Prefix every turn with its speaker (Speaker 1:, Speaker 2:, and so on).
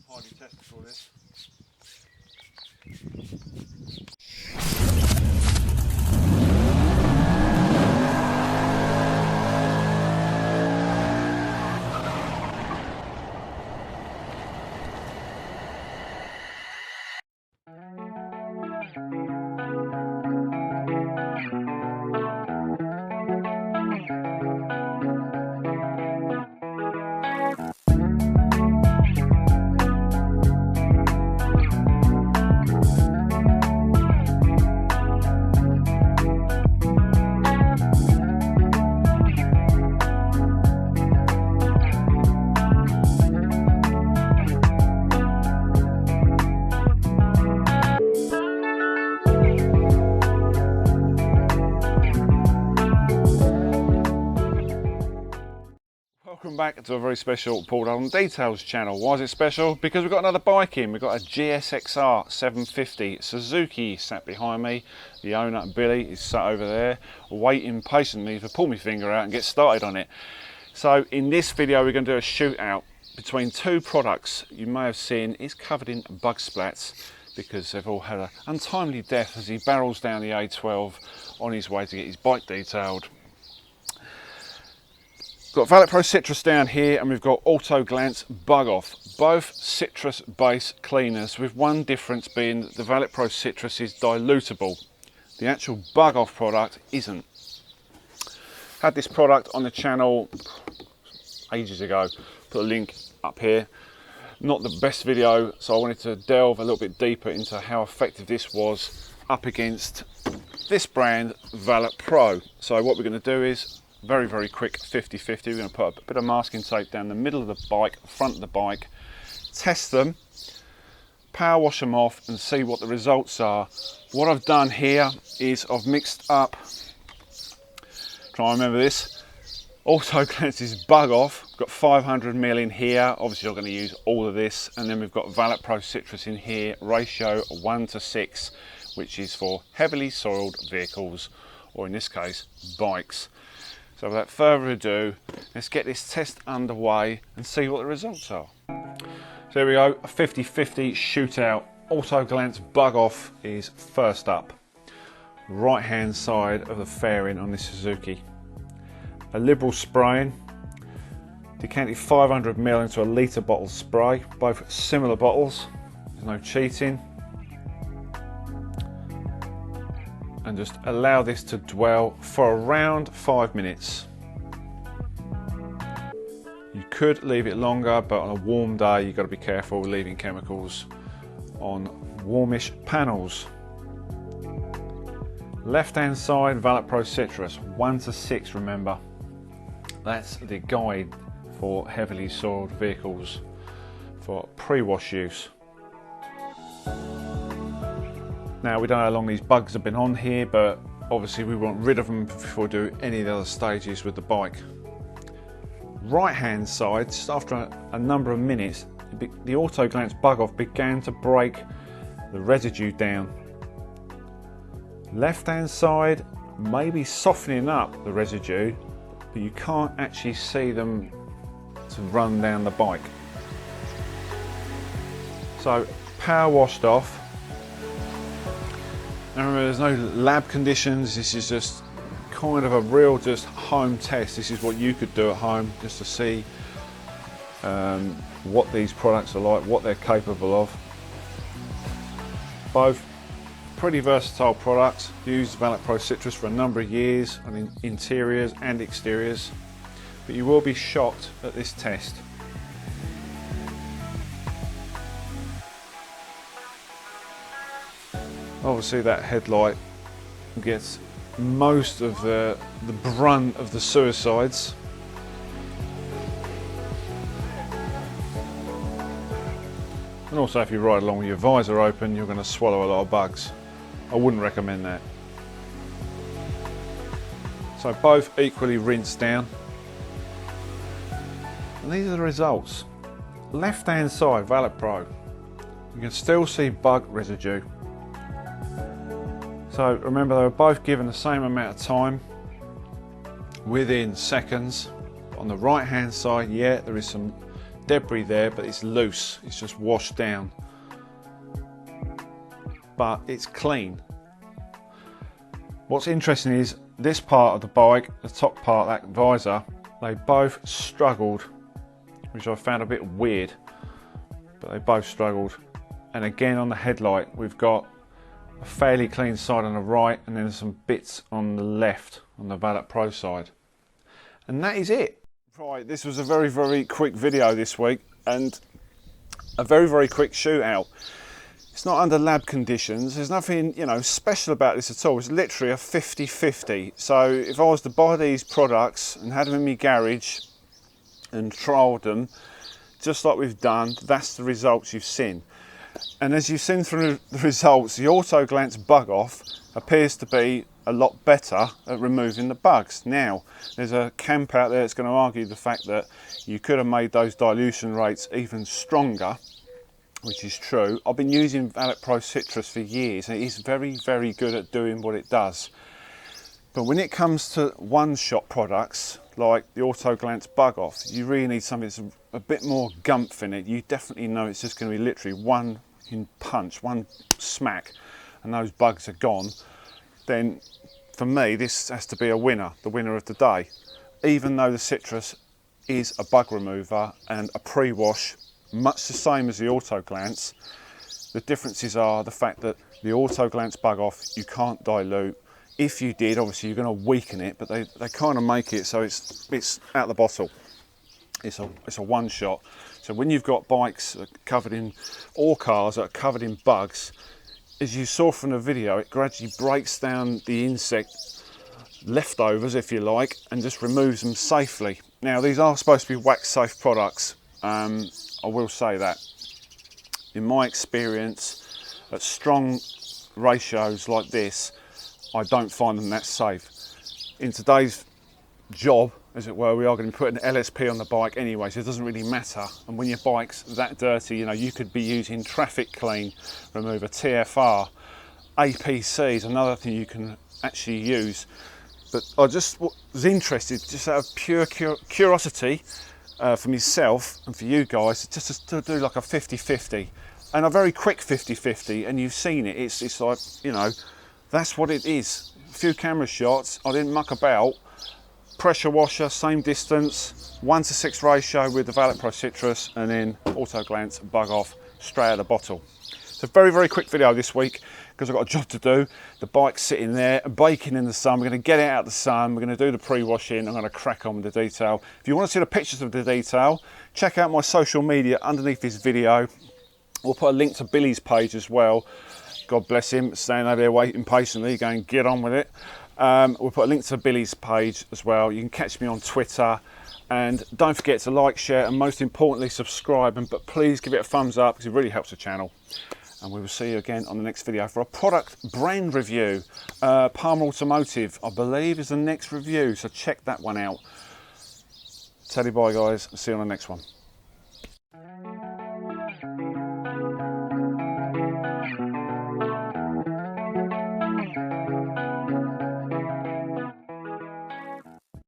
Speaker 1: hardly tested for this. Welcome back to a very special Paul Dolan Details channel. Why is it special? Because we've got another bike in. We've got a GSXR 750 Suzuki sat behind me. The owner, Billy, is sat over there waiting patiently to pull my finger out and get started on it. So in this video we're going to do a shootout between two products you may have seen. Is covered in bug splats because they've all had an untimely death as he barrels down the A12 on his way to get his bike detailed. Got Valet Pro Citrus down here, and we've got Autoglanz Bug Off, both citrus base cleaners, with one difference being that the Valet Pro Citrus is dilutable. The actual Bug Off product isn't. Had this product on the channel ages ago, put a link up here. Not the best video, so I wanted to delve a little bit deeper into how effective this was up against this brand, Valet Pro. So what we're going to do is very quick 50-50. We're going to put a bit of masking tape down the middle of the bike, front of the bike, test them, power wash them off and see what the results are. What I've done here is I've mixed up, try and remember this, Autoglanz's Bug Off. We've got 500 ml in here, obviously I'm going to use all of this, and then we've got Valet Pro Citrus in here, ratio 1:6, which is for heavily soiled vehicles, or in this case, bikes. So without further ado, let's get this test underway and see what the results are. So here we go, a 50-50 shootout. Autoglanz Bug Off is first up. Right hand side of the fairing on this Suzuki. A liberal spraying. Decanted 500 ml into a litre bottle spray. Both similar bottles, there's no cheating. And just allow this to dwell for around 5 minutes. You could leave it longer, but on a warm day you've got to be careful with leaving chemicals on warmish panels. Left hand side, Valet Pro Citrus 1:6, remember. That's the guide for heavily soiled vehicles for pre-wash use. Now, we don't know how long these bugs have been on here, but obviously we want rid of them before we do any of the other stages with the bike. Right hand side, just after a number of minutes, the Autoglanz Bug Off began to break the residue down. Left hand side, maybe softening up the residue, but you can't actually see them to run down the bike. So power washed off. Now remember, there's no lab conditions, this is just kind of a real just home test. This is what you could do at home just to see what these products are like, what they're capable of. Both pretty versatile products. Used Valet Pro Citrus for a number of years on interiors and exteriors, but you will be shocked at this test. Obviously that headlight gets most of the brunt of the suicides. And also if you ride along with your visor open, you're going to swallow a lot of bugs. I wouldn't recommend that. So both equally rinsed down. And these are the results. Left hand side, Valet Pro. You can still see bug residue. So remember, they were both given the same amount of time, within seconds. On the right hand side, yeah, there is some debris there, but it's loose, it's just washed down, but it's clean. What's interesting is this part of the bike, the top part, that visor, they both struggled, which I found a bit weird, but they both struggled. And again on the headlight, we've got a fairly clean side on the right, and then some bits on the left on the Valet Pro side. And that is it. Right, this was a very, very quick video this week, and a very, very quick shootout. It's not under lab conditions. There's nothing, you know, special about this at all. It's literally a 50-50. So if I was to buy these products and had them in my garage and trialled them, just like we've done, that's the results you've seen. And as you've seen through the results, the Autoglanz bug off appears to be a lot better at removing the bugs. Now, there's a camp out there that's going to argue the fact that you could have made those dilution rates even stronger, which is true. I've been using Valet Pro Citrus for years, and it is very, very good at doing what it does. But when it comes to one-shot products like the Autoglanz bug off, you really need something that's a bit more gumph in it. You definitely know it's just going to be literally one punch, one smack, and those bugs are gone. Then for me, this has to be a winner, the winner of the day. Even though the Citrus is a bug remover and a pre-wash, much the same as the Autoglanz, the differences are the fact that the Autoglanz bug off, you can't dilute. If you did, obviously you're going to weaken it, but they kind of make it so it's out the bottle. It's a one shot. So when you've got bikes covered in, or cars that are covered in bugs, as you saw from the video, it gradually breaks down the insect leftovers, if you like, and just removes them safely. Now, these are supposed to be wax safe products. I will say that. In my experience, at strong ratios like this, I don't find them that safe. In today's job, as it were, we are going to be putting LSP on the bike anyway, so it doesn't really matter. And when your bike's that dirty, you know, you could be using traffic clean remover, TFR, APC is another thing you can actually use. But I just was interested, just out of pure curiosity for myself and for you guys, just to do like a 50-50, and a very quick 50-50, and you've seen it. It's like, you know, that's what it is. A few camera shots, I didn't muck about. Pressure washer, same distance, 1:6 ratio with the Valet Pro Citrus, and then Autoglanz bug off straight out of the bottle. It's a very, very quick video this week because I've got a job to do. The bike's sitting there, baking in the sun. We're going to get it out of the sun. We're going to do the pre-washing. I'm going to crack on with the detail. If you want to see the pictures of the detail, check out my social media underneath this video. We'll put a link to Billy's page as well. God bless him, standing over there waiting patiently, going, get on with it. We'll put a link to Billy's page as well. You can catch me on Twitter, and don't forget to like, share, and most importantly subscribe, but please give it a thumbs up because it really helps the channel. And we will see you again on the next video for a product brand review. Palmer Automotive, I believe, is the next review, so check that one out. Tell you bye guys, see you on the next one.